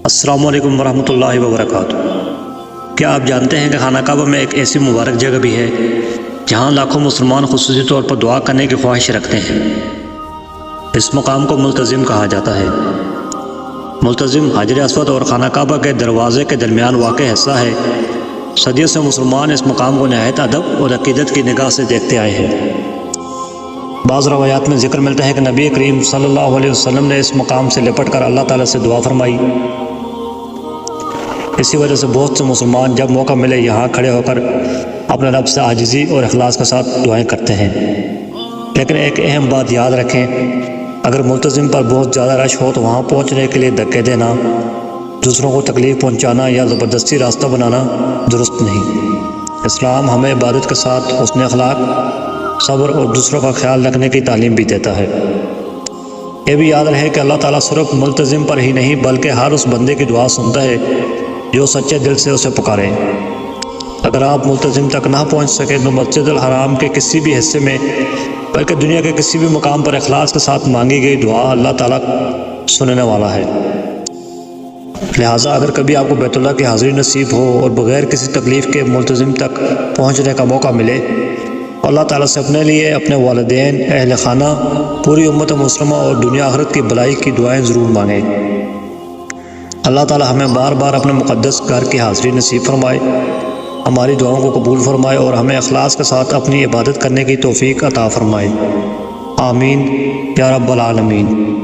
السلام علیکم ورحمۃ اللہ وبرکاتہ۔ کیا آپ جانتے ہیں کہ خانہ کعبہ میں ایک ایسی مبارک جگہ بھی ہے جہاں لاکھوں مسلمان خصوصی طور پر دعا کرنے کی خواہش رکھتے ہیں؟ اس مقام کو ملتزم کہا جاتا ہے۔ ملتزم حجر اسود اور خانہ کعبہ کے دروازے کے درمیان واقع حصہ ہے۔ صدیوں سے مسلمان اس مقام کو نہایت ادب اور عقیدت کی نگاہ سے دیکھتے آئے ہیں۔ بعض روایات میں ذکر ملتا ہے کہ نبی کریم صلی اللہ علیہ وسلم نے اس مقام سے لپٹ کر اللہ تعالیٰ سے دعا فرمائی۔ اسی وجہ سے بہت سے مسلمان جب موقع ملے یہاں کھڑے ہو کر اپنے رب سے عاجزی اور اخلاص کے ساتھ دعائیں کرتے ہیں۔ لیکن ایک اہم بات یاد رکھیں، اگر ملتزم پر بہت زیادہ رش ہو تو وہاں پہنچنے کے لیے دھکے دینا، دوسروں کو تکلیف پہنچانا یا زبردستی راستہ بنانا درست نہیں۔ اسلام ہمیں عبادت کے ساتھ حسن اخلاق، صبر اور دوسروں کا خیال رکھنے کی تعلیم بھی دیتا ہے۔ یہ بھی یاد رہے کہ اللہ تعالیٰ صرف ملتزم پر ہی نہیں بلکہ ہر اس بندے کی دعا سنتا ہے جو سچے دل سے اسے پکارے۔ اگر آپ ملتزم تک نہ پہنچ سکے تو مسجد الحرام کے کسی بھی حصے میں بلکہ دنیا کے کسی بھی مقام پر اخلاص کے ساتھ مانگی گئی دعا اللہ تعالیٰ سننے والا ہے۔ لہٰذا اگر کبھی آپ کو بیت اللہ کی حاضری نصیب ہو اور بغیر کسی تکلیف کے ملتزم تک پہنچنے کا موقع ملے، اللہ تعالیٰ سے اپنے لیے، اپنے والدین، اہل خانہ، پوری امت مسلمہ اور دنیا آخرت کی بھلائی کی دعائیں ضرور مانگیں۔ اللہ تعالیٰ ہمیں بار بار اپنے مقدس گھر کی حاضری نصیب فرمائے، ہماری دعاؤں کو قبول فرمائے اور ہمیں اخلاص کے ساتھ اپنی عبادت کرنے کی توفیق عطا فرمائے۔ آمین یا رب العالمین۔